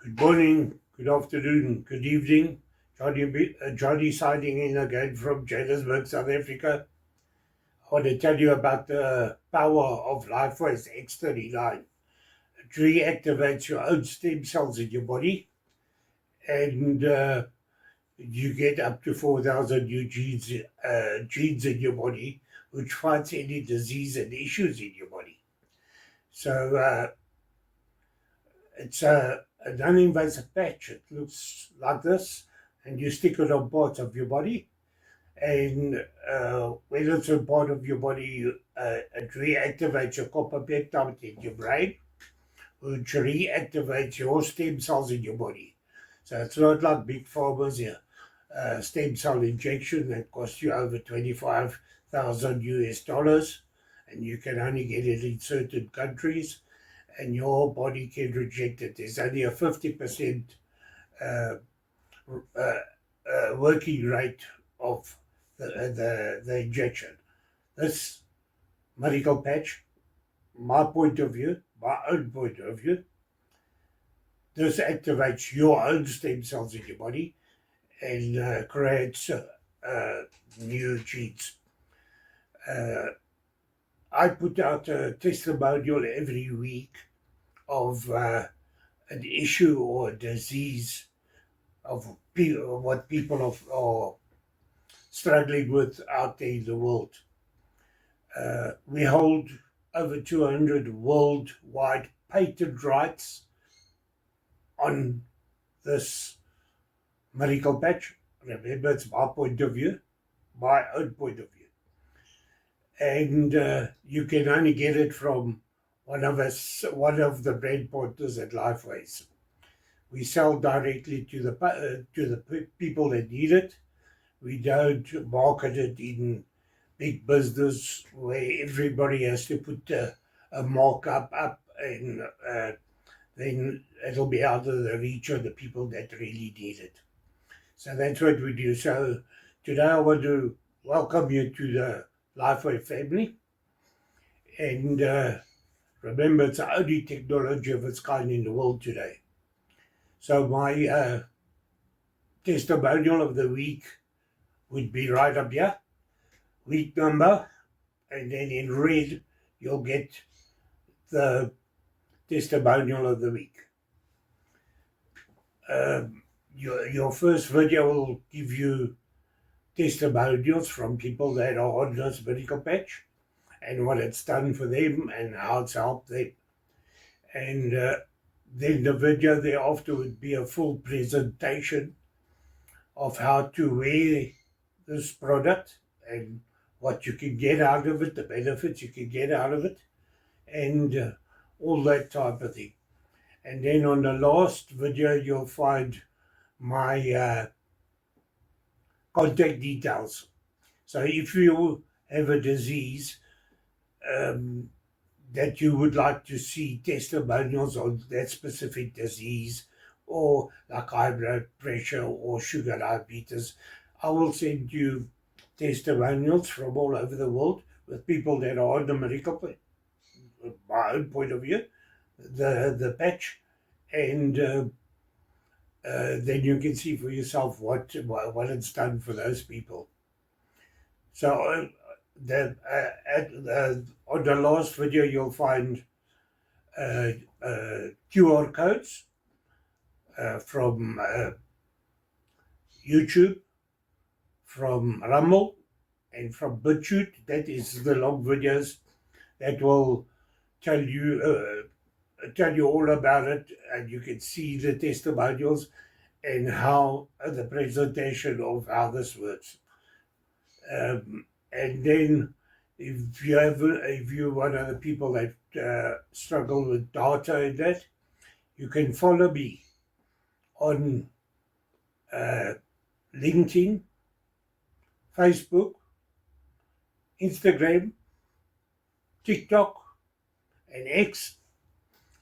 Good morning, good afternoon, good evening. Johnny signing in again from Johannesburg, South Africa. I want to tell you about the power of Lifewave X39. It reactivates your own stem cells in your body, and you get up to 4,000 new genes in your body, which fights any disease and issues in your body. So it's a non-invasive patch. It looks like this, and you stick it on parts of your body. And when it's a part of your body, it reactivates your copper peptide in your brain, which reactivates your stem cells in your body. So it's not like big pharma's stem cell injection that costs you over 25,000 US dollars, and you can only get it in certain countries, and your body can reject it. There's only a 50% uh, working rate of the injection. This medical patch, my own point of view, this activates your own stem cells in your body and creates new genes. I put out a testimonial every week of an issue or a disease of what people are struggling with out there in the world. We hold over 200 worldwide patent rights on this miracle patch. Remember, it's my point of view, my own point of view. And you can only get it from one of the brand partners at Lifewave. We sell directly to the people that need it. We don't market it in big business where everybody has to put a markup up, and then it'll be out of the reach of the people that really need it. So that's what we do. So today I want to welcome you to the Lifewave family. And remember, it's the only technology of its kind in the world today. So my testimonial of the week would be right up here, week number, and then in red you'll get the testimonial of the week. Your first video will give you testimonials from people that are on this medical patch and what it's done for them and how it's helped them. And then the video thereafter would be a full presentation of how to wear this product and what you can get out of it, the benefits you can get out of it, and all that type of thing. And then on the last video, you'll find my contact details. So if you have a disease that you would like to see testimonials on that specific disease, or like high blood pressure or sugar diabetes, I will send you testimonials from all over the world with people that are on the medical patch, my own point of view, the patch, and then you can see for yourself what it's done for those people. So on the last video, you'll find QR codes from YouTube, from Rumble, and from BitChute. That is the long videos that will tell you all about it, and you can see the testimonials and how the presentation of how this works. And then if you're one of the people that struggle with data and that, you can follow me on LinkedIn, Facebook, Instagram, TikTok, and X,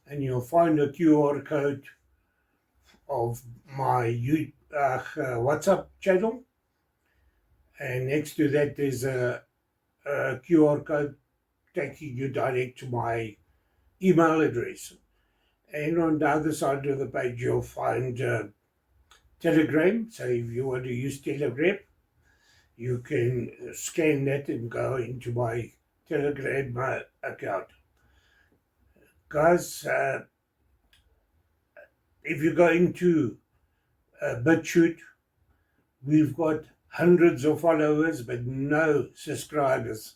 and you'll find a QR code of my WhatsApp channel. And next to that, there's a QR code taking you direct to my email address. And on the other side of the page, you'll find Telegram. So if you want to use Telegram, you can scan that and go into my Telegram account. Guys, if you go into BitChute, we've got hundreds of followers, but no subscribers.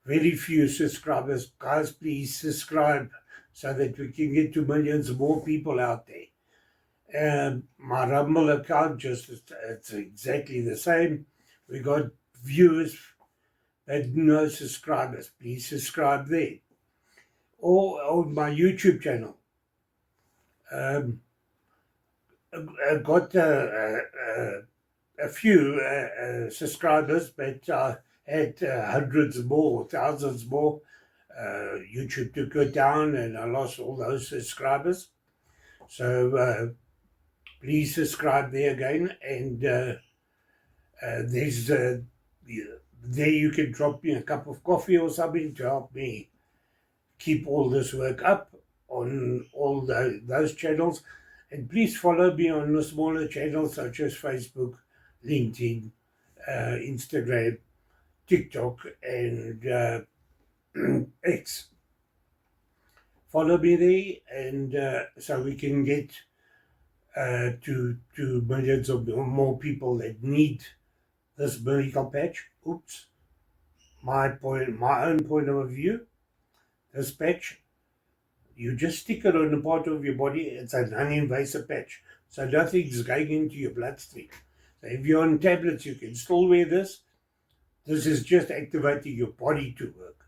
Very few subscribers. Guys, please subscribe so that we can get to millions more people out there. My Rumble account, it's exactly the same. We got viewers, but no subscribers. Please subscribe there. Or on my YouTube channel. I got a few subscribers, but had hundreds more, thousands more. YouTube took it down and I lost all those subscribers. So please subscribe there again. And there's there you can drop me a cup of coffee or something to help me keep all this work up on all those channels. And please follow me on the smaller channels such as Facebook, LinkedIn, Instagram, TikTok, and X. Follow me there, and so we can get to millions of more people that need this miracle patch. Oops, my own point of view. This patch, you just stick it on a part of your body. It's a non-invasive patch, so nothing's going into your bloodstream. So if you're on tablets, you can still wear this. This is just activating your body to work,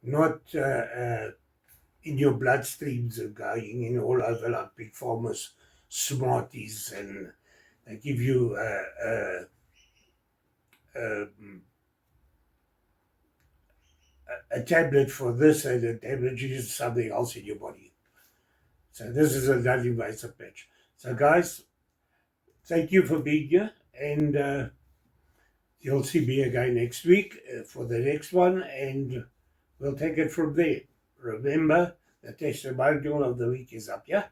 not in your bloodstreams and going in all over like big pharma's Smarties, and they give you a tablet for this and a tablet is something else in your body. So this is a non-invasive patch. So guys, thank you for being here, and you'll see me again next week for the next one, and we'll take it from there. Remember, the testimonial of the week is up here.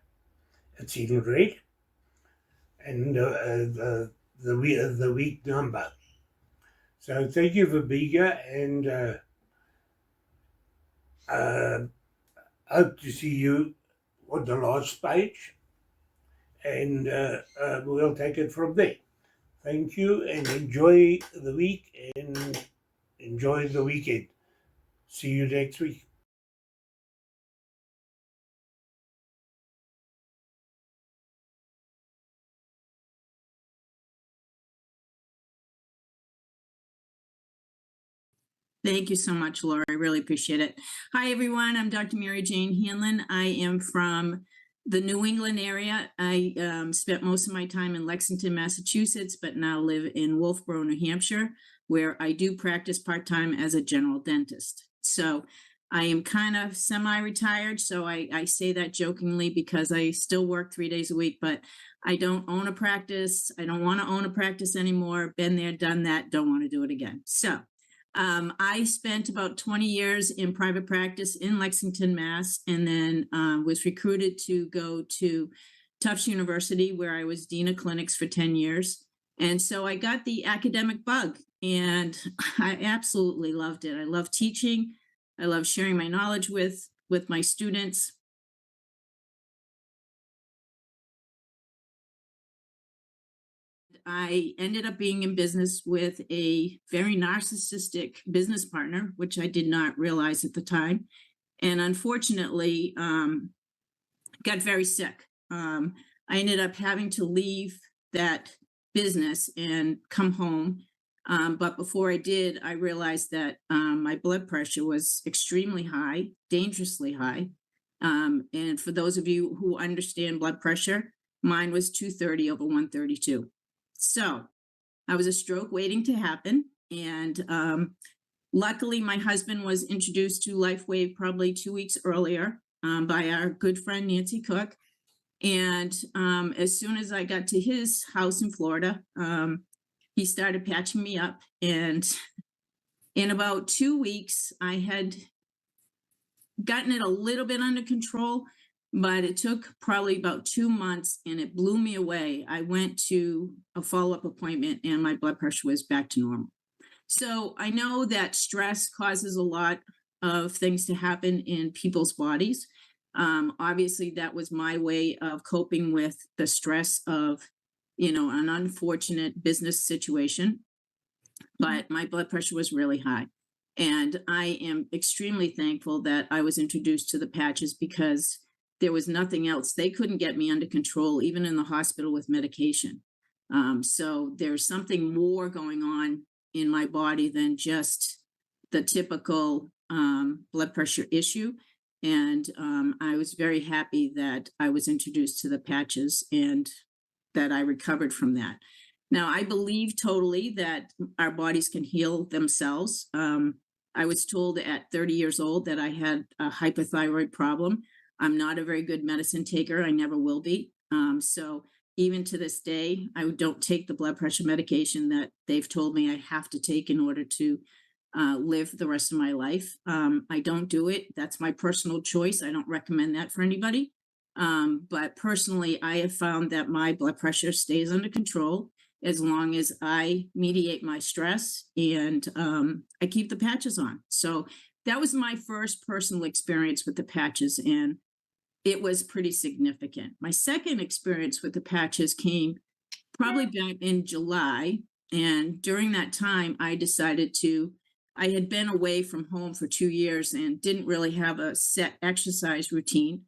It's in red, and the week number. So thank you for being here, and hope to see you on the last page, and we'll take it from there. Thank you, and enjoy the week and enjoy the weekend. See you next week. Thank you so much, Laura. I really appreciate it. Hi, everyone. I'm Dr. Mary Jane Hanlon. I am from the New England area. I spent most of my time in Lexington, Massachusetts, but now live in Wolfboro, New Hampshire, where I do practice part-time as a general dentist. So I am kind of semi-retired, so I say that jokingly because I still work 3 days a week, but I don't own a practice. I don't want to own a practice anymore. Been there, done that, don't want to do it again. So I spent about 20 years in private practice in Lexington, Mass, and then was recruited to go to Tufts University, where I was dean of clinics for 10 years. And so I got the academic bug, and I absolutely loved it. I love teaching. I love sharing my knowledge with my students. I ended up being in business with a very narcissistic business partner, which I did not realize at the time. And unfortunately, got very sick. I ended up having to leave that business and come home. But before I did, I realized that my blood pressure was extremely high, dangerously high. And for those of you who understand blood pressure, mine was 230 over 132. So I was a stroke waiting to happen. And luckily, my husband was introduced to Lifewave probably 2 weeks earlier by our good friend, Nancy Cook. And as soon as I got to his house in Florida, he started patching me up. And in about 2 weeks, I had gotten it a little bit under control, but it took probably about 2 months and it blew me away. I went to a follow-up appointment and my blood pressure was back to normal. So I know that stress causes a lot of things to happen in people's bodies. Obviously, that was my way of coping with the stress of, an unfortunate business situation. But my blood pressure was really high. And I am extremely thankful that I was introduced to the patches because there was nothing else. They couldn't get me under control, even in the hospital with medication. So there's something more going on in my body than just the typical blood pressure issue. And I was very happy that I was introduced to the patches and that I recovered from that. Now, I believe totally that our bodies can heal themselves. I was told at 30 years old that I had a hypothyroid problem. I'm not a very good medicine taker. I never will be. So even to this day, I don't take the blood pressure medication that they've told me I have to take in order to live the rest of my life. I don't do it. That's my personal choice. I don't recommend that for anybody. But personally, I have found that my blood pressure stays under control as long as I mediate my stress and I keep the patches on. So that was my first personal experience with the patches, and it was pretty significant. My second experience with the patches came probably back in July. And during that time, I had been away from home for 2 years and didn't really have a set exercise routine.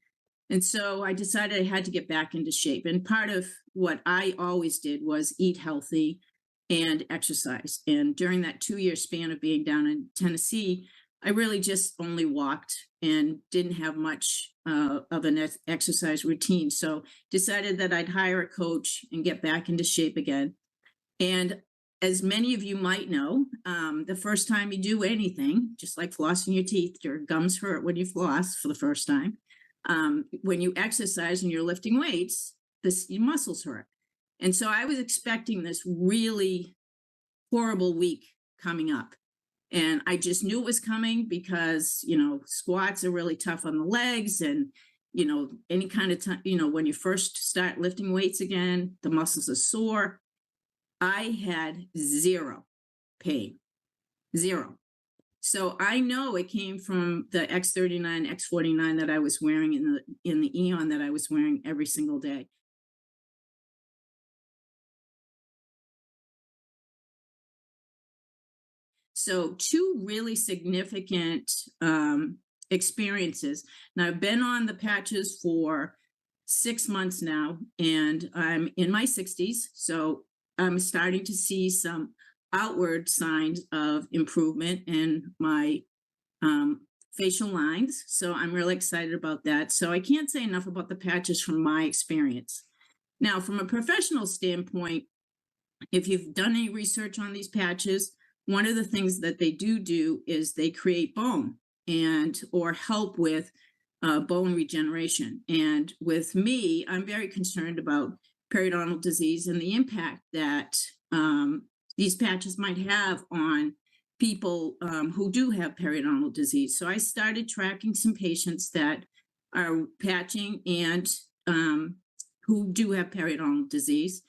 And so I decided I had to get back into shape. And part of what I always did was eat healthy and exercise. And during that 2 year span of being down in Tennessee, I really just only walked and didn't have much of an exercise routine. So decided that I'd hire a coach and get back into shape again. And as many of you might know, the first time you do anything, just like flossing your teeth, your gums hurt when you floss for the first time. When you exercise and you're lifting weights, your muscles hurt. And so I was expecting this really horrible week coming up. And I just knew it was coming because, squats are really tough on the legs and, any kind of time, when you first start lifting weights again, the muscles are sore. I had zero pain, zero. So I know it came from the X39, X49 that I was wearing in the Eon that I was wearing every single day. So two really significant experiences. Now I've been on the patches for 6 months now, and I'm in my 60s. So I'm starting to see some outward signs of improvement in my facial lines. So I'm really excited about that. So I can't say enough about the patches from my experience. Now, from a professional standpoint, if you've done any research on these patches, one of the things that they do is they create bone or help with bone regeneration. And with me, I'm very concerned about periodontal disease and the impact that these patches might have on people who do have periodontal disease. So I started tracking some patients that are patching and who do have periodontal disease,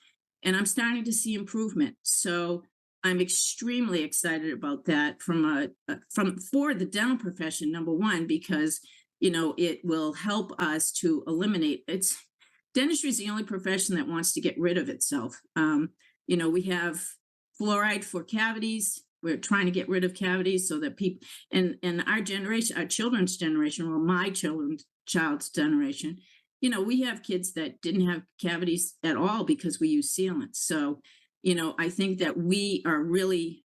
and I'm starting to see improvement. So I'm extremely excited about that for the dental profession, number one, because it will help us to eliminate dentistry is the only profession that wants to get rid of itself. We have fluoride for cavities. We're trying to get rid of cavities so that people and our generation, our children's generation, well, my child's generation, we have kids that didn't have cavities at all because we use sealants. So, I think that we are really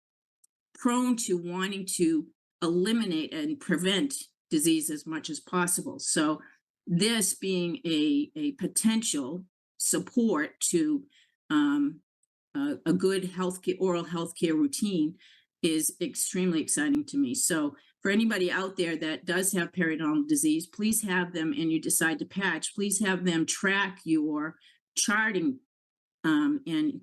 prone to wanting to eliminate and prevent disease as much as possible. So this being a potential support to a good oral healthcare routine is extremely exciting to me. So for anybody out there that does have periodontal disease, please have them, and you decide to patch, please have them track your charting. And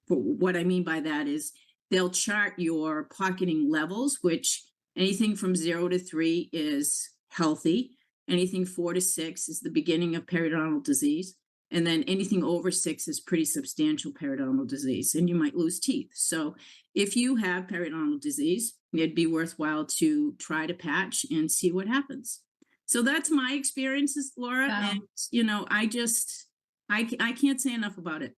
what I mean by that is they'll chart your pocketing levels, which anything from 0 to 3 is healthy. Anything 4 to 6 is the beginning of periodontal disease. And then anything over 6 is pretty substantial periodontal disease, and you might lose teeth. So if you have periodontal disease, it'd be worthwhile to try to patch and see what happens. So that's my experiences, Laura. Wow. And, you know, I can't say enough about it.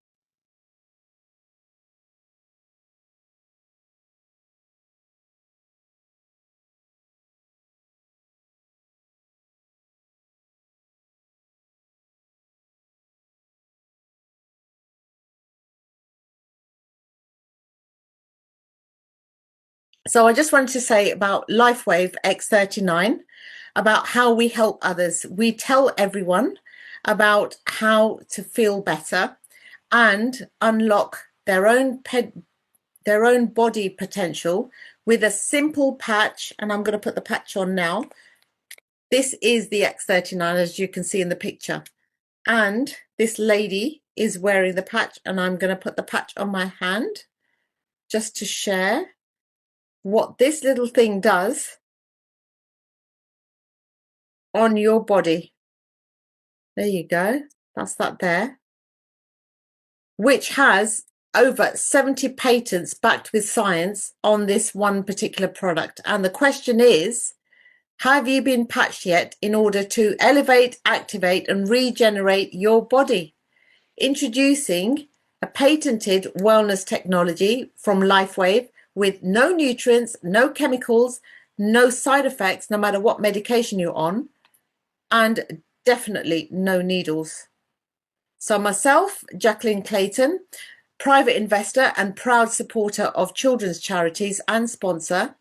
So I just wanted to say about Lifewave X39, about how we help others. We tell everyone about how to feel better and unlock their own body potential with a simple patch. And I'm going to put the patch on now. This is the X39, as you can see in the picture. And this lady is wearing the patch, and I'm going to put the patch on my hand just to share what this little thing does on your body. There you go. That's that there. Which has over 70 patents backed with science on this one particular product. And the question is, have you been patched yet in order to elevate, activate, and regenerate your body? Introducing a patented wellness technology from Lifewave with no nutrients, no chemicals, no side effects, no matter what medication you're on, and definitely no needles. So myself, Jacqueline Clayton, private investor and proud supporter of children's charities and sponsor,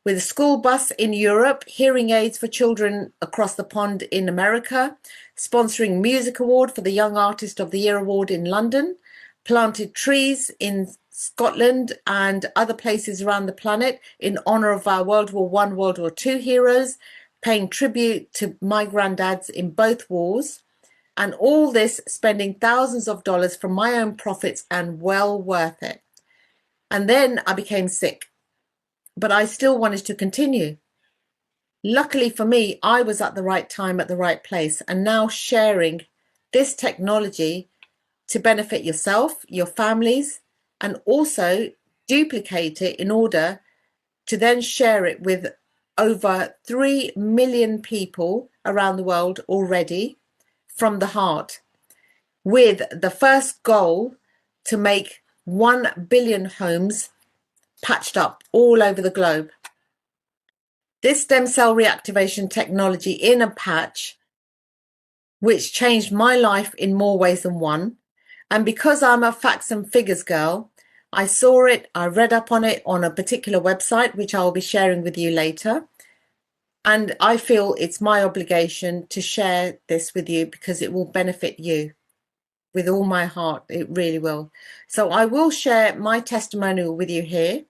with a school bus in Europe, hearing aids for children across the pond in America, sponsoring Music Award for the Young Artist of the Year Award in London, planted trees in Scotland and other places around the planet in honour of our World War I, World War II heroes, paying tribute to my granddads in both wars, and all this spending thousands of dollars from my own profits, and well worth it. And then I became sick, but I still wanted to continue. Luckily for me, I was at the right time at the right place, and now sharing this technology to benefit yourself, your families, and also duplicate it in order to then share it with over 3 million people around the world already from the heart, with the first goal to make 1 billion homes patched up all over the globe. This stem cell reactivation technology in a patch, which changed my life in more ways than one. And because I'm a facts and figures girl, I saw it, I read up on it on a particular website, which I'll be sharing with you later. And I feel it's my obligation to share this with you because it will benefit you with all my heart. It really will. So I will share my testimonial with you here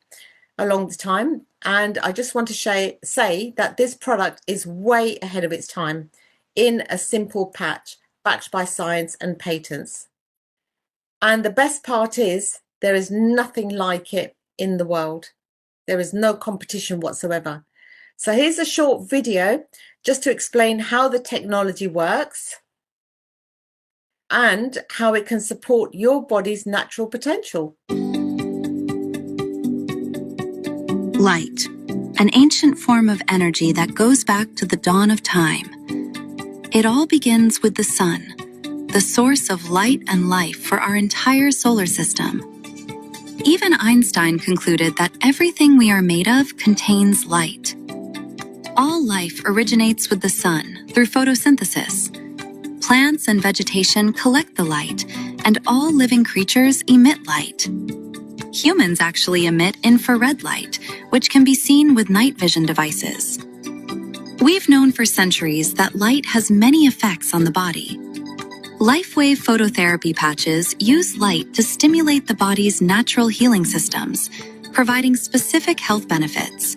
along the time. And I just want to say that this product is way ahead of its time in a simple patch backed by science and patents. And the best part is there is nothing like it in the world. There is no competition whatsoever. So here's a short video just to explain how the technology works and how it can support your body's natural potential. Light, an ancient form of energy that goes back to the dawn of time. It all begins with the sun, the source of light and life for our entire solar system. Even Einstein concluded that everything we are made of contains light. All life originates with the sun through photosynthesis. Plants and vegetation collect the light, and all living creatures emit light. Humans actually emit infrared light, which can be seen with night vision devices. We've known for centuries that light has many effects on the body. Lifewave phototherapy patches use light to stimulate the body's natural healing systems, providing specific health benefits.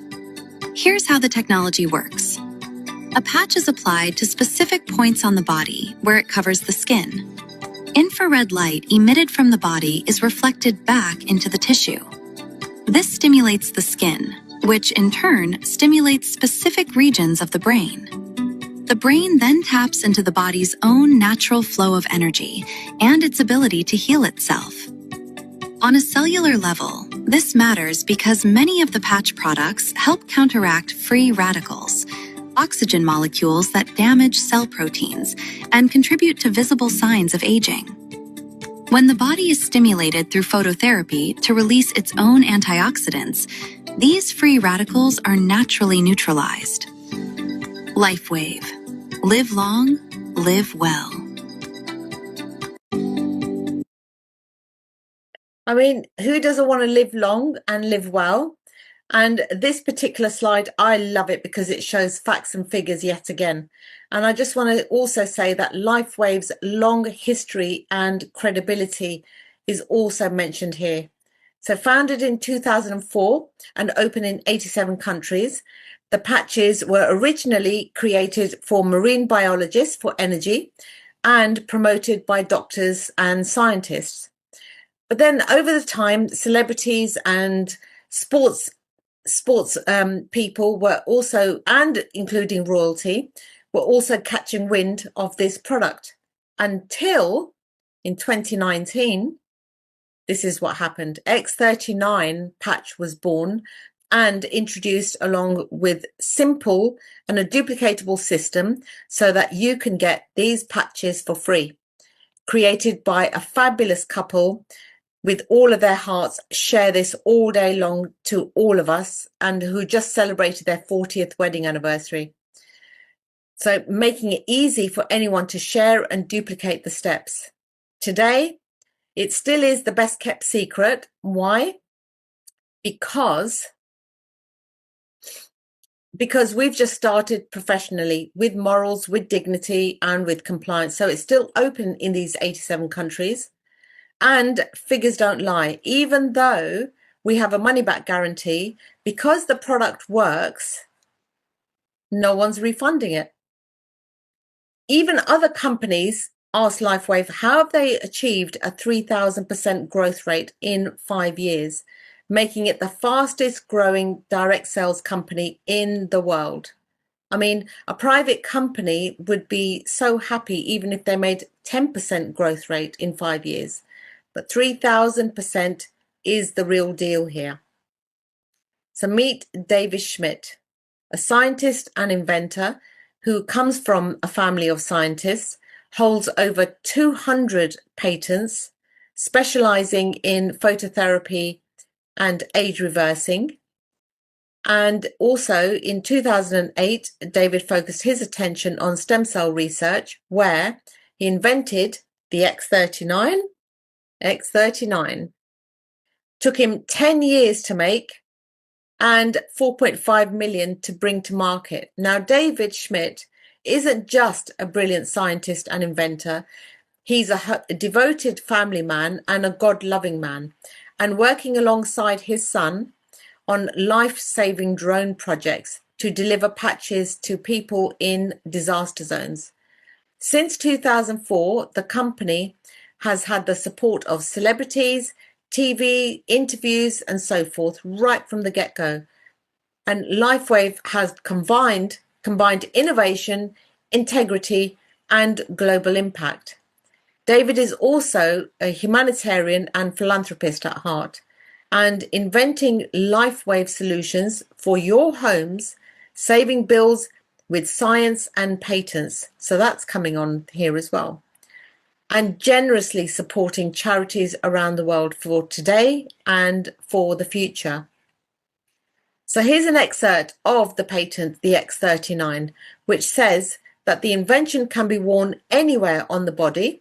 Here's how the technology works. A patch is applied to specific points on the body where it covers the skin. Infrared light emitted from the body is reflected back into the tissue. This stimulates the skin, which in turn stimulates specific regions of the brain. The brain then taps into the body's own natural flow of energy and its ability to heal itself. On a cellular level, this matters because many of the patch products help counteract free radicals, oxygen molecules that damage cell proteins and contribute to visible signs of aging. When the body is stimulated through phototherapy to release its own antioxidants, these free radicals are naturally neutralized. Lifewave. Live long, live well. I mean, who doesn't want to live long and live well? And this particular slide, I love it because it shows facts and figures yet again. And I just want to also say that Lifewave's long history and credibility is also mentioned here. So founded in 2004 and open in 87 countries, the patches were originally created for marine biologists for energy and promoted by doctors and scientists. But then over the time, celebrities and sports people were also, and including royalty, were also catching wind of this product until in 2019, this is what happened. X39 patch was born and introduced along with simple and a duplicatable system so that you can get these patches for free, created by a fabulous couple with all of their hearts, share this all day long to all of us, and who just celebrated their 40th wedding anniversary. So making it easy for anyone to share and duplicate the steps. Today, it still is the best kept secret. Why? Because we've just started professionally with morals, with dignity, and with compliance. So it's still open in these 87 countries. And figures don't lie, even though we have a money back guarantee, because the product works, no one's refunding it. Even other companies ask Lifewave, how have they achieved a 3,000% growth rate in 5 years, making it the fastest growing direct sales company in the world? I mean, a private company would be so happy even if they made 10% growth rate in 5 years. But 3,000% is the real deal here. So meet David Schmidt, a scientist and inventor who comes from a family of scientists, holds over 200 patents, specializing in phototherapy and age reversing. And also in 2008, David focused his attention on stem cell research, where he invented the X39. Took him 10 years to make and 4.5 million to bring to market. Now, David Schmidt isn't just a brilliant scientist and inventor. He's a devoted family man and a God-loving man, and working alongside his son on life-saving drone projects to deliver patches to people in disaster zones. Since 2004, the company has had the support of celebrities, TV, interviews, and so forth, right from the get-go. And Lifewave has combined innovation, integrity, and global impact. David is also a humanitarian and philanthropist at heart, and inventing Lifewave solutions for your homes, saving bills with science and patents. So that's coming on here as well. And generously supporting charities around the world for today and for the future. So here's an excerpt of the patent, the X39, which says that the invention can be worn anywhere on the body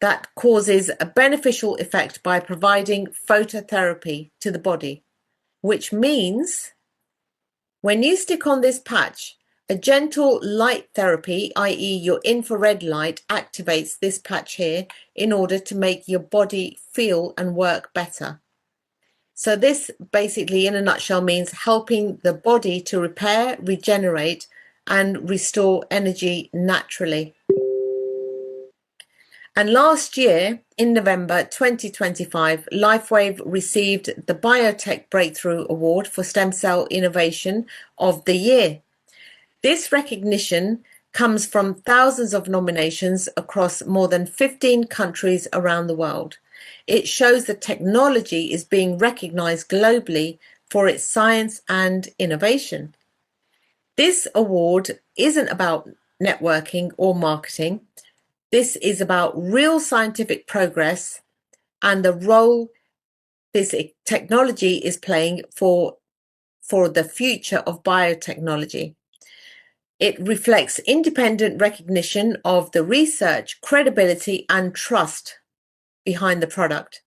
that causes a beneficial effect by providing phototherapy to the body, which means when you stick on this patch, a gentle light therapy, i.e. your infrared light, activates this patch here in order to make your body feel and work better. So this basically, in a nutshell, means helping the body to repair, regenerate, and restore energy naturally. And last year, in November 2025, Lifewave received the Biotech Breakthrough Award for Stem Cell Innovation of the Year. This recognition comes from thousands of nominations across more than 15 countries around the world. It shows that technology is being recognized globally for its science and innovation. This award isn't about networking or marketing. This is about real scientific progress and the role this technology is playing for the future of biotechnology. It reflects independent recognition of the research, credibility, and trust behind the product.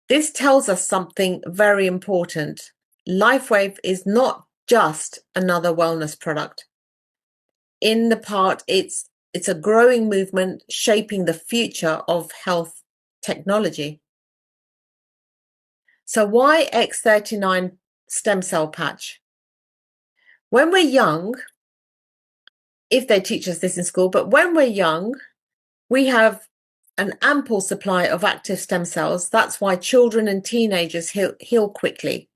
This tells us something very important. Lifewave is not just another wellness product. In the part, it's a growing movement shaping the future of health technology. So why X39 stem cell patch? When we're young, if they teach us this in school, but when we're young, we have an ample supply of active stem cells. That's why children and teenagers heal quickly.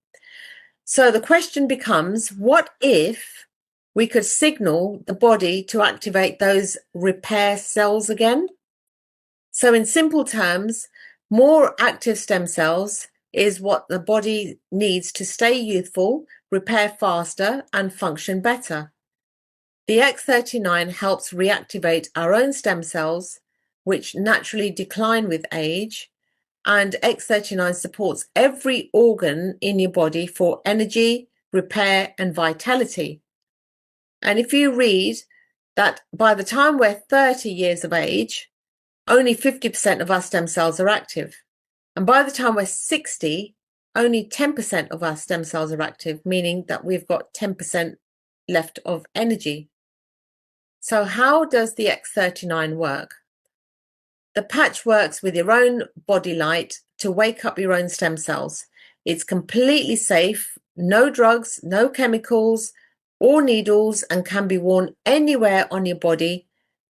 So the question becomes, what if we could signal the body to activate those repair cells again? So in simple terms, more active stem cells is what the body needs to stay youthful, repair faster, and function better. The X39 helps reactivate our own stem cells, which naturally decline with age, and X39 supports every organ in your body for energy, repair, and vitality. And if you read that by the time we're 30 years of age, only 50% of our stem cells are active. And by the time we're 60, only 10% of our stem cells are active, meaning that we've got 10% left of energy. So how does the X39 work? The patch works with your own body light to wake up your own stem cells. It's completely safe, no drugs, no chemicals or needles, and can be worn anywhere on your body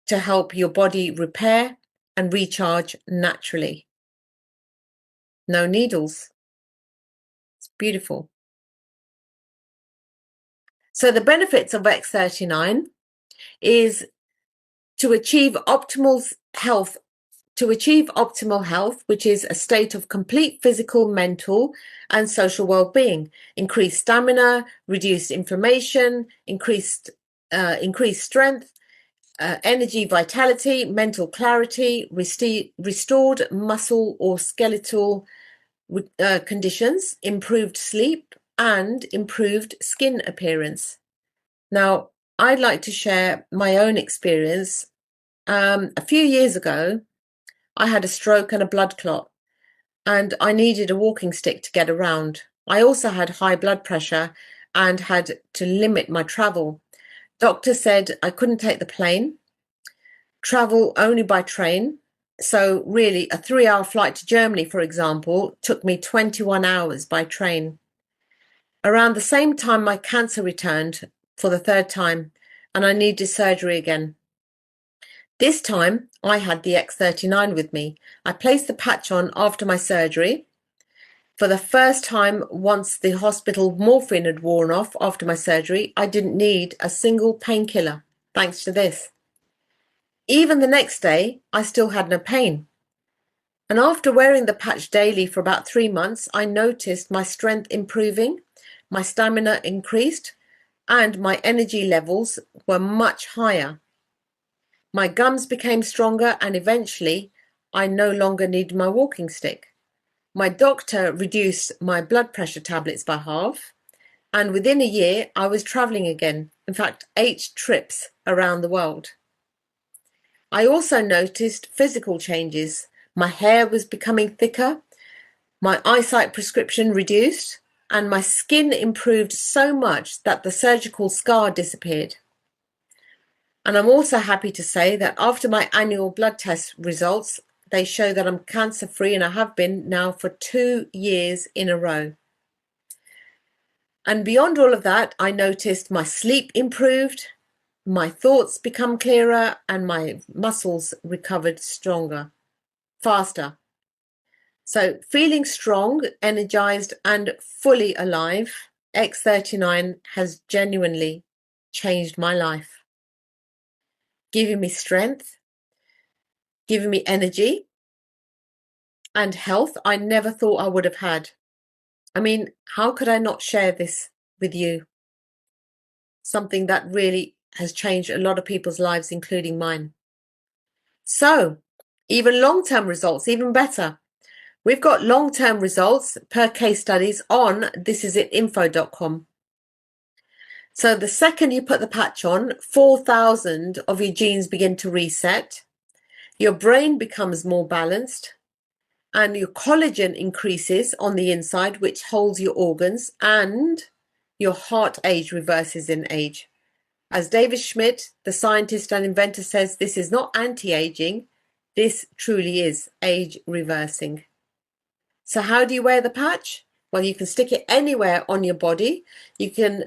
to help your body repair and recharge naturally. No needles. It's beautiful. So the benefits of X39 is to achieve optimal health, which is a state of complete physical, mental, and social well-being, increased stamina, reduced inflammation, increased strength, energy, vitality, mental clarity, restored muscle or skeletal conditions, improved sleep, and improved skin appearance. Now, I'd like to share my own experience. A few years ago, I had a stroke and a blood clot, and I needed a walking stick to get around. I also had high blood pressure and had to limit my travel. Doctor said I couldn't take the plane, travel only by train. So really, a 3-hour flight to Germany, for example, took me 21 hours by train. Around the same time, my cancer returned for the 3rd time, and I needed surgery again. This time, I had the X39 with me. I placed the patch on after my surgery. For the first time, once the hospital morphine had worn off after my surgery, I didn't need a single painkiller, thanks to this. Even the next day, I still had no pain. And after wearing the patch daily for about 3 months, I noticed my strength improving, my stamina increased, and my energy levels were much higher. My gums became stronger, and eventually I no longer needed my walking stick. My doctor reduced my blood pressure tablets by half, and within a year I was traveling again. In fact, 8 trips around the world. I also noticed physical changes. My hair was becoming thicker, my eyesight prescription reduced, and my skin improved so much that the surgical scar disappeared. And I'm also happy to say that after my annual blood test results, they show that I'm cancer-free, and I have been now for 2 years in a row. And beyond all of that, I noticed my sleep improved, my thoughts become clearer, and my muscles recovered stronger, faster. So feeling strong, energized, and fully alive, X39 has genuinely changed my life. giving me strength, giving me energy and health I never thought I would have had. I mean, how could I not share this with you? Something that really has changed a lot of people's lives, including mine. So, even long-term results, even better. We've got long-term results per case studies on thisitinfo.com. So the second you put the patch on, 4,000 of your genes begin to reset. Your brain becomes more balanced and your collagen increases on the inside, which holds your organs, and your heart age reverses in age. As David Schmidt, the scientist and inventor, says, this is not anti-aging. This truly is age reversing. So how do you wear the patch? Well, you can stick it anywhere on your body.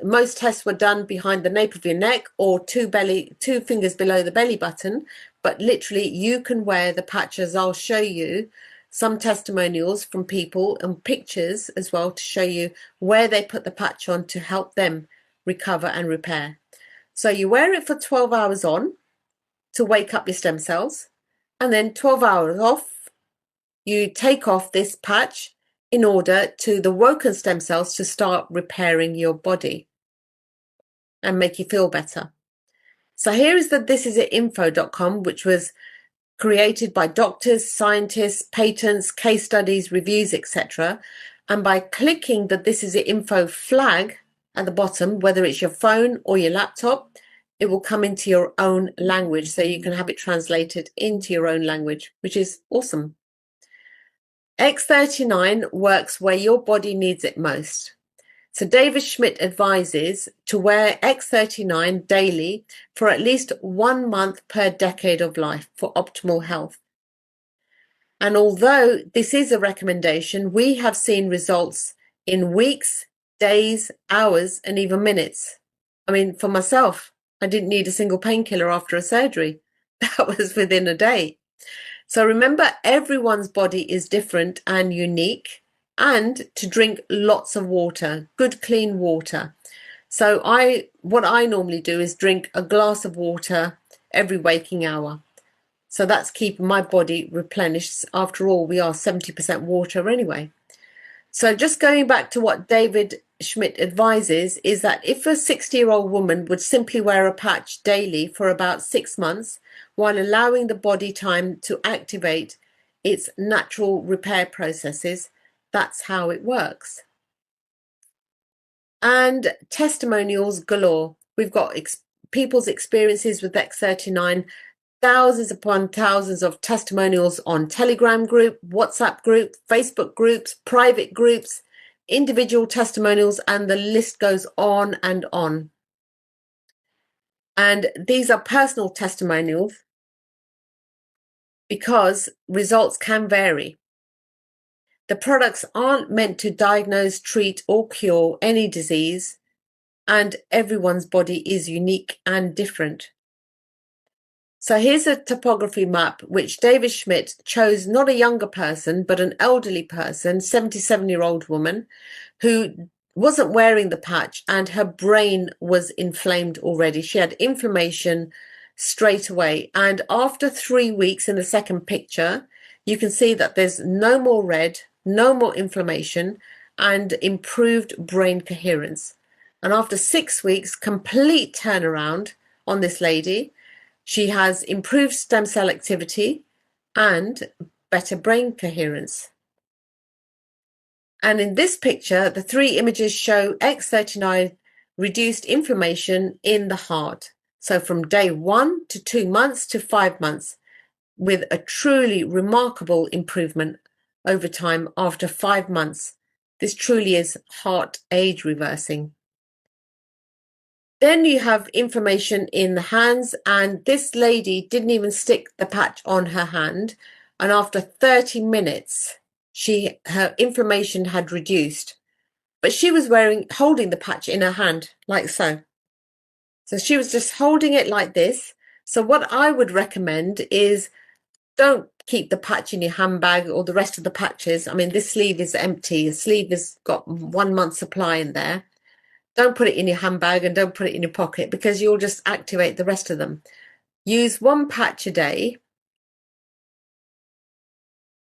Most tests were done behind the nape of your neck or two fingers below the belly button, but literally you can wear the patch, as I'll show you some testimonials from people and pictures as well to show you where they put the patch on to help them recover and repair. So you wear it for 12 hours on to wake up your stem cells, and then 12 hours off. You take off this patch in order to the woken stem cells to start repairing your body and make you feel better. So here is the thisitinfo.com, which was created by doctors, scientists, patents, case studies, reviews, etc. And by clicking the This Is It Info flag at the bottom, whether it's your phone or your laptop, it will come into your own language, so you can have it translated into your own language, which is awesome. X39 works where your body needs it most. So David Schmidt advises to wear X39 daily for at least 1 month per decade of life for optimal health. And although this is a recommendation, we have seen results in weeks, days, hours, and even minutes. I mean, for myself, I didn't need a single painkiller after a surgery. That was within a day. So remember, everyone's body is different and unique, and to drink lots of water, good clean water. So what I normally do is drink a glass of water every waking hour. So that's keeping my body replenished. After all, we are 70% water anyway. So just going back to what David Schmidt advises is that if a 60-year-old woman would simply wear a patch daily for about 6 months, while allowing the body time to activate its natural repair processes, that's how it works. And testimonials galore. We've got people's experiences with X39, thousands upon thousands of testimonials on Telegram group, WhatsApp group, Facebook groups, private groups, individual testimonials, and the list goes on and on. And these are personal testimonials because results can vary. The products aren't meant to diagnose, treat, or cure any disease, and everyone's body is unique and different. So here's a topography map which David Schmidt chose not a younger person, but an elderly person, 77-year-old woman, who wasn't wearing the patch and her brain was inflamed already. She had inflammation straight away. And after 3 weeks in the second picture, you can see that there's no more red, no more inflammation, and improved brain coherence. And after 6 weeks, complete turnaround on this lady. She has improved stem cell activity and better brain coherence. And in this picture, the 3 images show X39 reduced inflammation in the heart. So from day 1 to 2 months to 5 months, with a truly remarkable improvement over time after 5 months. This truly is heart age reversing. Then you have inflammation in the hands, and this lady didn't even stick the patch on her hand, and after 30 minutes her inflammation had reduced, but she was holding the patch in her hand like so. So she was just holding it like this. So what I would recommend is don't keep the patch in your handbag or the rest of the patches. I mean, this sleeve is empty. The sleeve has got 1 month's supply in there. Don't put it in your handbag and don't put it in your pocket because you'll just activate the rest of them. use 1 patch a day.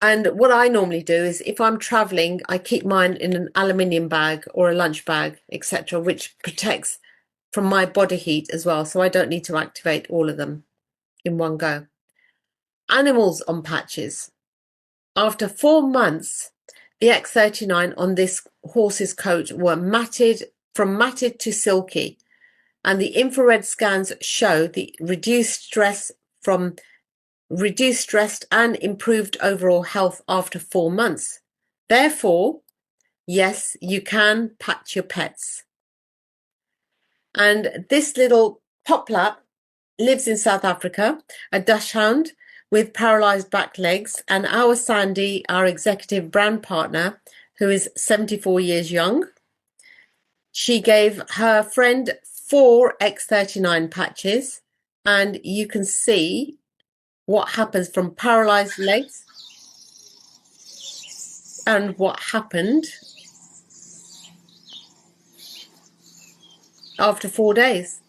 And what I normally do is if I'm traveling, I keep mine in an aluminium bag or a lunch bag, etc., which protects from my body heat as well. So I don't need to activate all of them in one go. Animals on patches. After 4 months, the X39 on this horse's coat were matted to silky. And the infrared scans show the reduced stress and improved overall health after 4 months. Therefore, yes, you can patch your pets. And this little poplap lives in South Africa, a dachshund with paralyzed back legs. And our Sandy, our executive brand partner, who is 74 years young, she gave her friend 4 X39 patches, and you can see what happens from paralyzed legs and what happened after 4 days.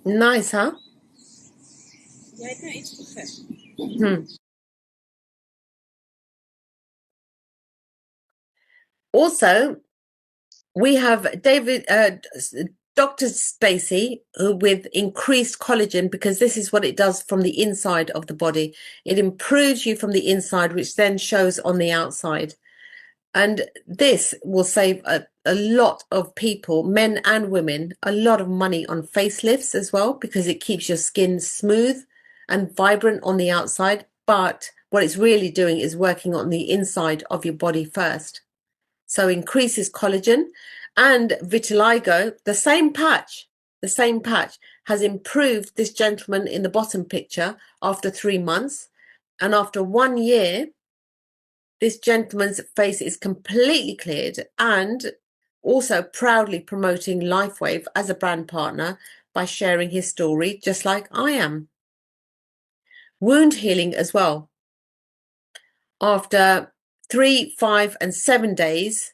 Nice, huh? Also, we have Dr. Stacy with increased collagen, because this is what it does from the inside of the body. It improves you from the inside, which then shows on the outside. And this will save a lot of people, men and women, a lot of money on facelifts as well, because it keeps your skin smooth and vibrant on the outside. But what it's really doing is working on the inside of your body first. So increases collagen. And vitiligo, the same patch has improved this gentleman in the bottom picture after 3 months. And after 1 year, this gentleman's face is completely cleared, and also proudly promoting Lifewave as a brand partner by sharing his story, just like I am. Wound healing as well. After 3, 5, and 7 days,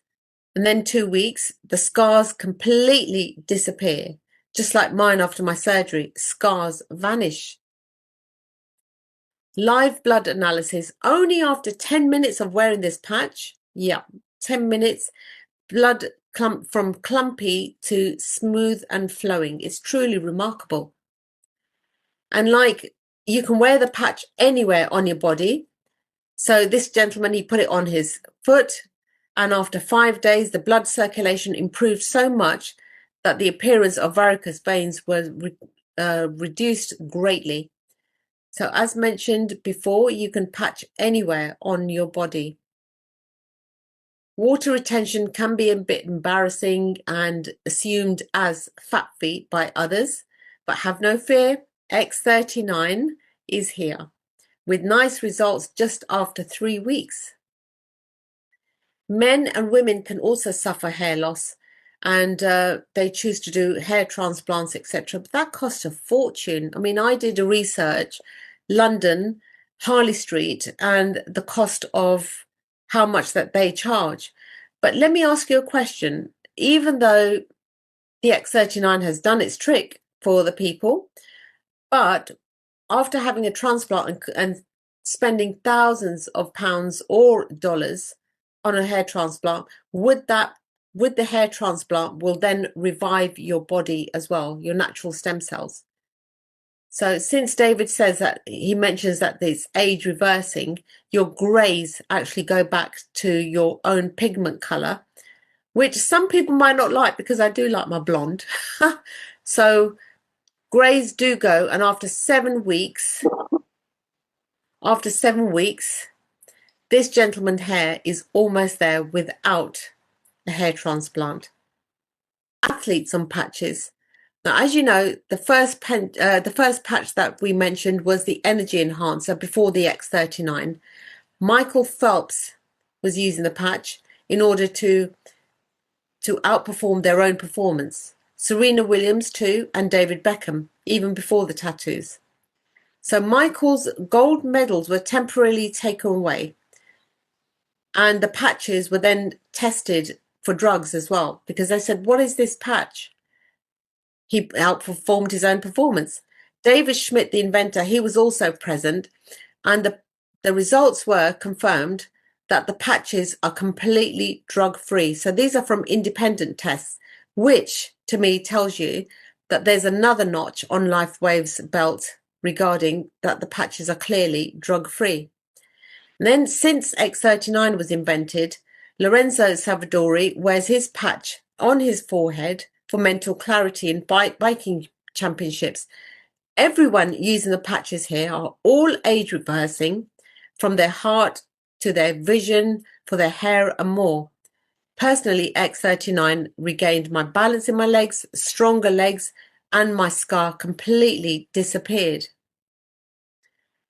and then 2 weeks, the scars completely disappear. Just like mine after my surgery, scars vanish. Live blood analysis only after 10 minutes of wearing this patch. Yeah, 10 minutes. Blood from clumpy to smooth and flowing. It's truly remarkable. And like, you can wear the patch anywhere on your body. So this gentleman, he put it on his foot, and after 5 days, the blood circulation improved so much that the appearance of varicose veins was reduced greatly. So as mentioned before, you can patch anywhere on your body. Water retention can be a bit embarrassing and assumed as fat feet by others, but have no fear, X39 is here with nice results just after 3 weeks. Men and women can also suffer hair loss, and they choose to do hair transplants, etc. But that costs a fortune. I mean, I did a research, London, Harley Street, and the cost of how much that they charge. But let me ask you a question. Even though the X39 has done its trick for the people, but after having a transplant and spending thousands of pounds or dollars on a hair transplant, would the hair transplant will then revive your body as well, your natural stem cells? So since David says that, he mentions that it's age reversing, your greys actually go back to your own pigment color, which some people might not like, because I do like my blonde. So greys do go, and after 7 weeks, this gentleman's hair is almost there without a hair transplant. Athletes on patches. Now, as you know, the first patch that we mentioned was the energy enhancer before the X39. Michael Phelps was using the patch in order to outperform their own performance. Serena Williams too, and David Beckham, even before the tattoos. So Michael's gold medals were temporarily taken away. And the patches were then tested for drugs as well, because they said, what is this patch? He outperformed his own performance. David Schmidt, the inventor, he was also present, and the results were confirmed that the patches are completely drug-free. So these are from independent tests, which to me tells you that there's another notch on Lifewave's belt regarding that the patches are clearly drug-free. Then, since X39 was invented, Lorenzo Savadori wears his patch on his forehead for mental clarity in biking championships. Everyone using the patches here are all age reversing, from their heart to their vision, for their hair and more. Personally, X39 regained my balance in my legs, stronger legs, and my scar completely disappeared.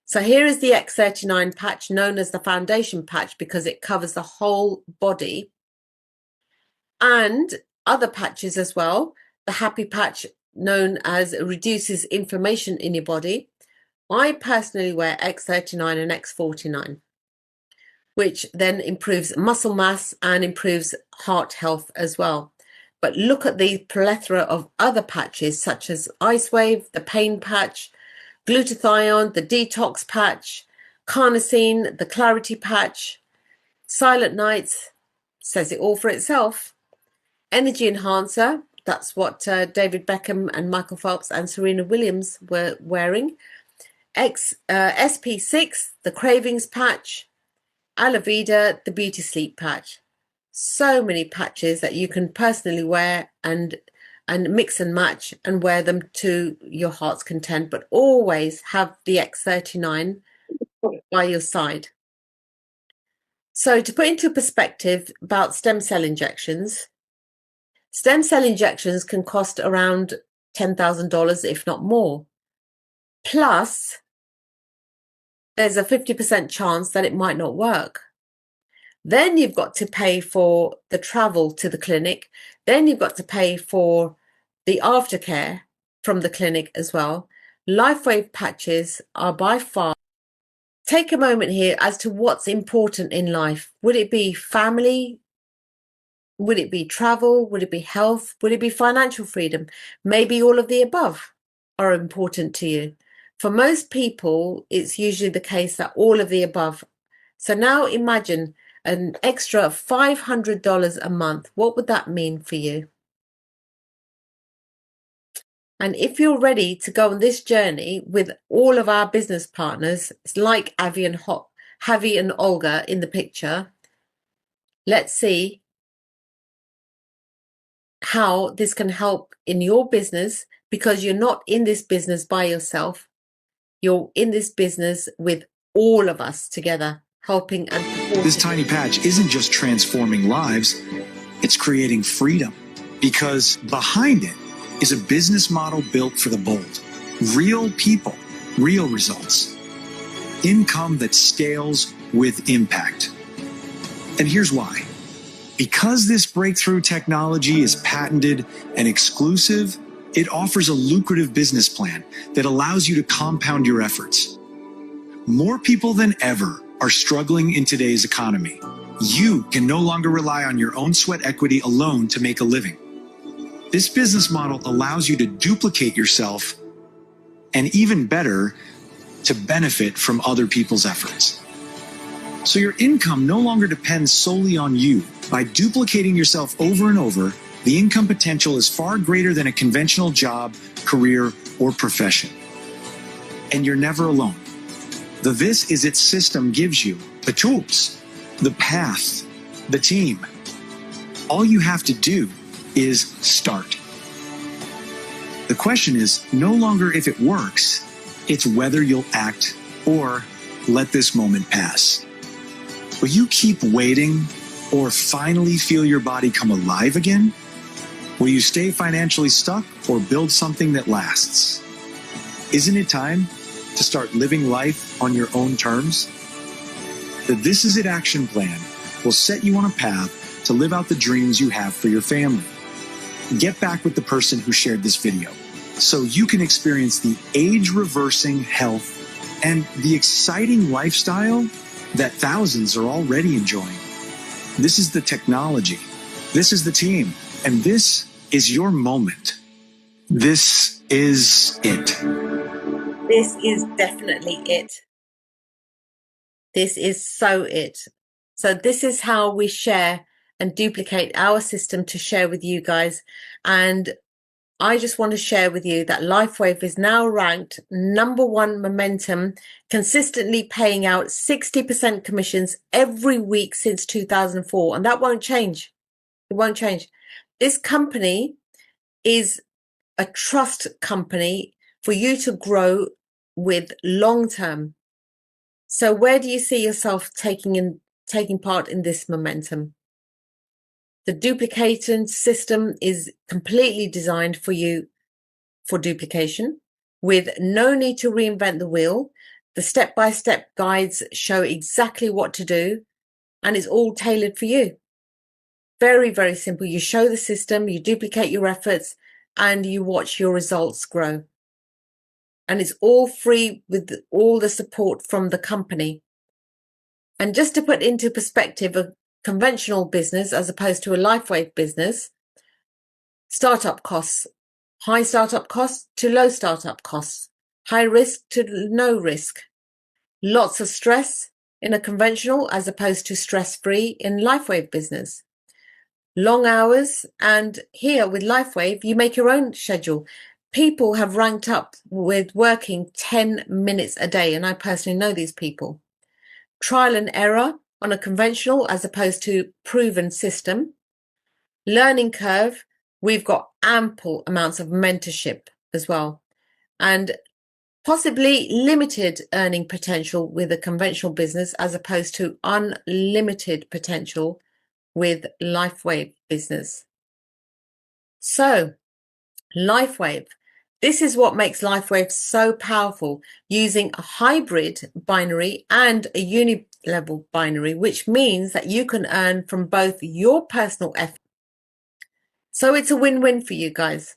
So here is the X39 patch, known as the foundation patch, because it covers the whole body, and other patches as well. The happy patch, known as reduces inflammation in your body. I personally wear X39 and X49, which then improves muscle mass and improves heart health as well. But look at the plethora of other patches, such as Icewave, the pain patch, glutathione, the detox patch, carnosine, the clarity patch, silent nights, says it all for itself. Energy enhancer, that's what David Beckham and Michael Phelps and Serena Williams were wearing. SP6, the cravings patch, Alavida, the beauty sleep patch. So many patches that you can personally wear and mix and match and wear them to your heart's content, but always have the X39 by your side. So to put into perspective about stem cell injections can cost around $10,000, if not more. Plus, there's a 50% chance that it might not work. Then you've got to pay for the travel to the clinic. Then you've got to pay for the aftercare from the clinic as well. Lifewave patches are by far. Take a moment here as to what's important in life. Would it be family? Would it be travel? Would it be health? Would it be financial freedom? Maybe all of the above are important to you. For most people, it's usually the case that all of the above. So now imagine an extra $500 a month. What would that mean for you? And if you're ready to go on this journey with all of our business partners, it's like Avi and Olga in the picture, let's see how this can help in your business, because you're not in this business by yourself. You're in this business with all of us together, helping and supporting. This tiny patch isn't just transforming lives, it's creating freedom, because behind it is a business model built for the bold. Real people, real results. Income that scales with impact. And here's why. Because this breakthrough technology is patented and exclusive, it offers a lucrative business plan that allows you to compound your efforts. More people than ever are struggling in today's economy. You can no longer rely on your own sweat equity alone to make a living. This business model allows you to duplicate yourself, and even better, to benefit from other people's efforts. So your income no longer depends solely on you. By duplicating yourself over and over, the income potential is far greater than a conventional job, career, or profession. And you're never alone. The This Is It system gives you the tools, the path, the team. All you have to do is start. The question is no longer if it works, it's whether you'll act or let this moment pass. Will you keep waiting or finally feel your body come alive again? Will you stay financially stuck or build something that lasts? Isn't it time to start living life on your own terms? The This Is It action plan will set you on a path to live out the dreams you have for your family. Get back with the person who shared this video so you can experience the age-reversing health and the exciting lifestyle that thousands are already enjoying. This is the technology. This is the team. And this is your moment. This is it. This is definitely it. This is so it. So this is how we share and duplicate our system to share with you guys. And I just want to share with you that Lifewave is now ranked #1 momentum, consistently paying out 60% commissions every week since 2004. And that won't change. It won't change. This company is a trust company for you to grow with long term. So where do you see yourself taking part in this momentum? The duplication system is completely designed for you for duplication with no need to reinvent the wheel. The step-by-step guides show exactly what to do, and it's all tailored for you. Very, very simple. You show the system, you duplicate your efforts, and you watch your results grow. And it's all free with all the support from the company. And just to put into perspective, a conventional business as opposed to a Lifewave business, startup costs, high startup costs to low startup costs, high risk to no risk, lots of stress in a conventional as opposed to stress-free in Lifewave business. Long hours, and here with Lifewave, you make your own schedule. People have ranked up with working 10 minutes a day, and I personally know these people. Trial and error on a conventional as opposed to proven system. Learning curve, we've got ample amounts of mentorship as well, and possibly limited earning potential with a conventional business as opposed to unlimited potential with Lifewave business. So Lifewave, this is what makes Lifewave so powerful, using a hybrid binary and a uni-level binary, which means that you can earn from both your personal effort. So it's a win-win for you guys.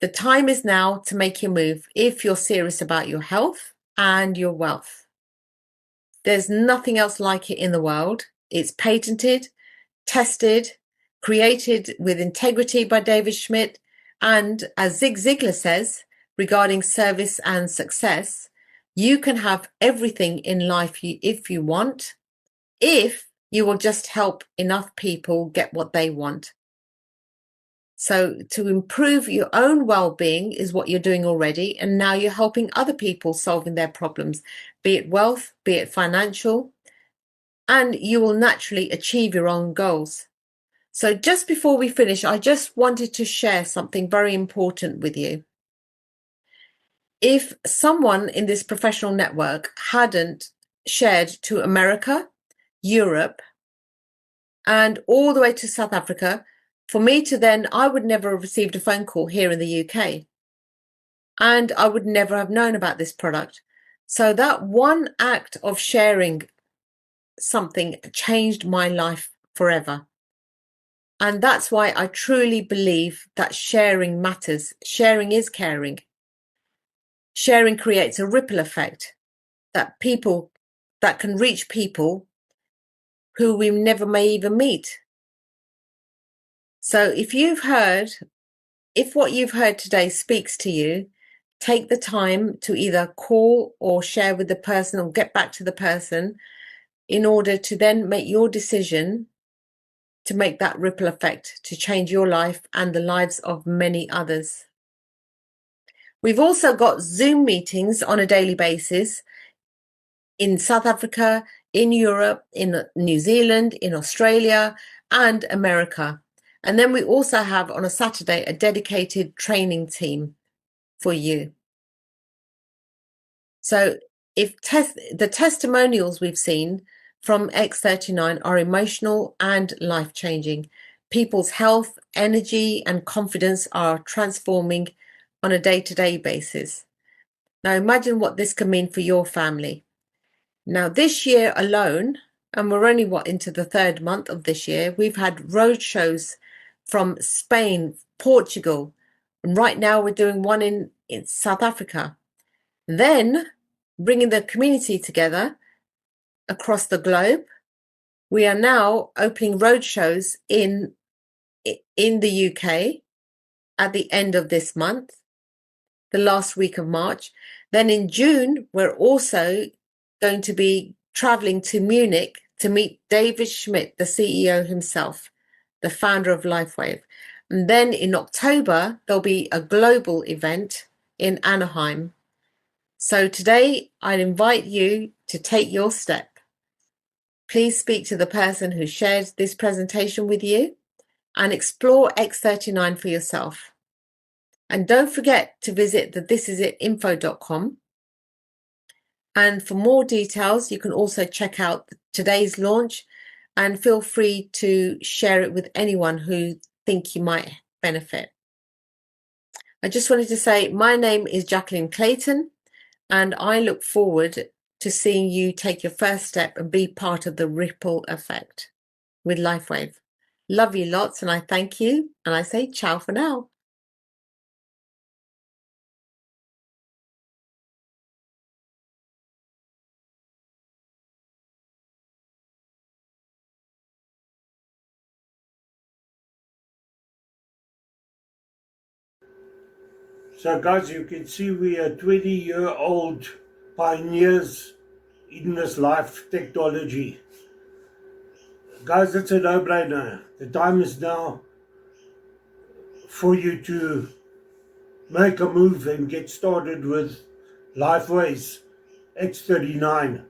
The time is now to make your move if you're serious about your health and your wealth. There's nothing else like it in the world. It's patented, tested, created with integrity by David Schmidt. And as Zig Ziglar says, regarding service and success, you can have everything in life if you want, if you will just help enough people get what they want. So to improve your own well-being is what you're doing already. And now you're helping other people solving their problems, be it wealth, be it financial, and you will naturally achieve your own goals. So just before we finish, I just wanted to share something very important with you. If someone in this professional network hadn't shared to America, Europe, and all the way to South Africa, for me to then, I would never have received a phone call here in the UK. And I would never have known about this product. So that one act of sharing something changed my life forever. And that's why I truly believe that sharing matters. Sharing is caring. Sharing creates a ripple effect that can reach people who we never may even meet. So if what you've heard today speaks to you, take the time to either call or share with the person or get back to the person in order to then make your decision to make that ripple effect to change your life and the lives of many others. We've also got Zoom meetings on a daily basis in South Africa, in Europe, in New Zealand, in Australia, and America. And then we also have on a Saturday a dedicated training team for you. So if the testimonials we've seen from X39 are emotional and life-changing, people's health, energy, and confidence are transforming on a day-to-day basis. Now imagine what this can mean for your family. Now this year alone, and we're only into the 3rd month of this year, we've had road shows from Spain, Portugal, and right now we're doing one in South Africa. Then bringing the community together across the globe We are now opening roadshows in the UK at the end of this month, the last week of March. Then in June, we're also going to be traveling to Munich to meet David Schmidt, the CEO himself, the founder of Lifewave. And then in October, there'll be a global event in Anaheim. So today, I'd invite you to take your step. Please speak to the person who shared this presentation with you and explore X39 for yourself. And don't forget to visit the thisisit.info.com. And for more details, you can also check out today's launch and feel free to share it with anyone who think you might benefit. I just wanted to say my name is Jacqueline Clayton, and I look forward to seeing you take your first step and be part of the ripple effect with Lifewave. Love you lots, and I thank you, and I say ciao for now. So guys, you can see we are 20-year-old pioneers in this life technology. Guys, it's a no-brainer. The time is now for you to make a move and get started with Lifewave's X39.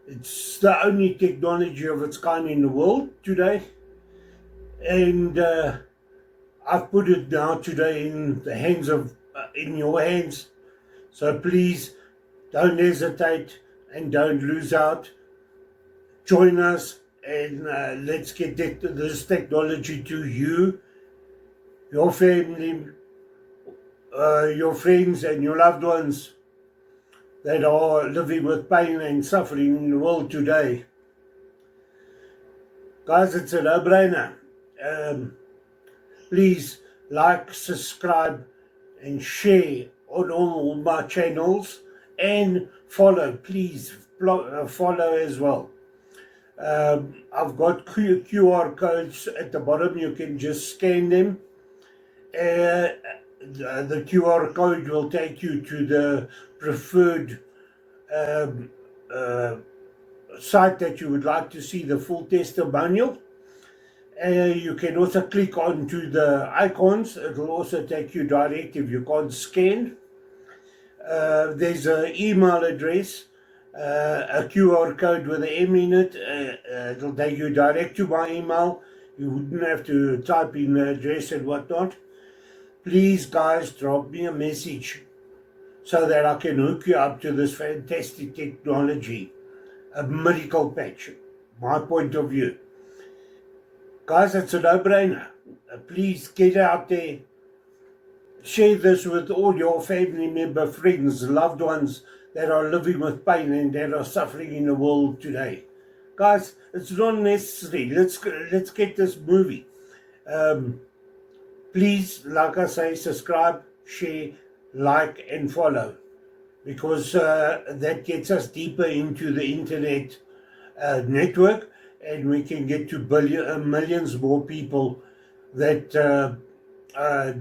It's the only technology of its kind in the world today. And I've put it now today in the hands of, in your hands. So please don't hesitate and don't lose out. Join us and let's get this technology to you, your family, your friends and your loved ones that are living with pain and suffering in the world today. Guys, it's a no-brainer. Please like, subscribe and share on all my channels and follow. Please follow as well. I've got QR codes at the bottom. You can just scan them. The QR code will take you to the preferred site that you would like to see the full testimonial. You can also click onto the icons. It will also take you direct if you can't scan. There's an email address, a QR code with an M in it. It'll take you direct to my email. You wouldn't have to type in the address and whatnot. Please, guys, drop me a message so that I can hook you up to this fantastic technology. A miracle patch, my point of view. Guys, it's a no-brainer. Please get out there. Share this with all your family member, friends, loved ones that are living with pain and that are suffering in the world today. Guys, it's not necessary. Let's get this movie. Please, like I say, subscribe, share, like, and follow, because that gets us deeper into the internet network, and we can get to millions more people that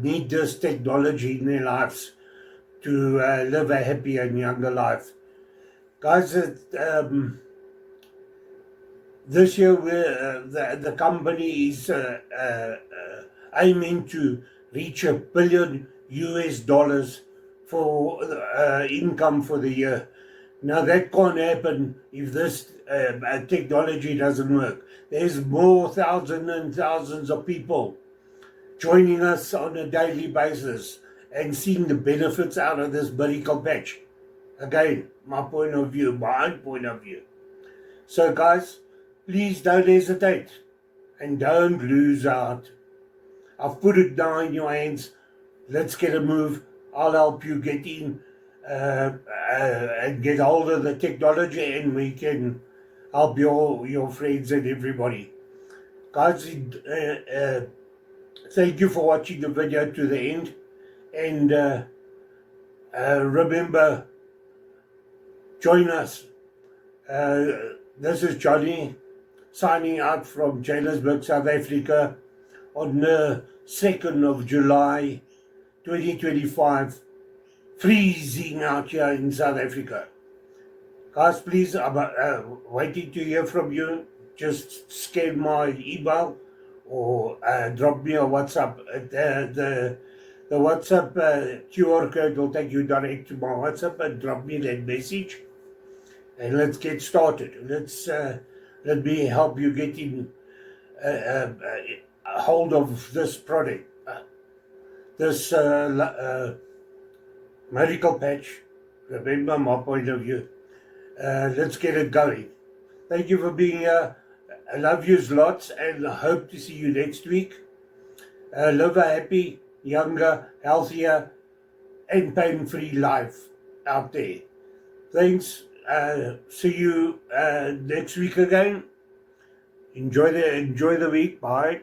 need this technology in their lives to live a happier and younger life. Guys, this year the company is aiming to reach $1 billion for income for the year. Now that can't happen if this technology doesn't work. There's more thousands and thousands of people joining us on a daily basis and seeing the benefits out of this miracle patch. Again, my point of view, my own point of view. So guys, please don't hesitate and don't lose out. I've put it now in your hands. Let's get a move. I'll help you get in and get hold of the technology, and we can help your friends and everybody. Guys, thank you for watching the video to the end, and remember, join us. This is Johnny signing out from Johannesburg, South Africa on the 2nd of July 2025. Freezing out here in South Africa. Guys, please, I'm waiting to hear from you. Just scan my email or drop me a WhatsApp. The WhatsApp QR code will take you direct to my WhatsApp, and drop me that message. And let's get started. Let me help you get in a hold of this product, this miracle patch. Remember my point of view. Let's get it going. Thank you for being here. I love you lots, and I hope to see you next week. Live a happy, younger, healthier, and pain-free life out there. Thanks. See you next week again. Enjoy the week. Bye.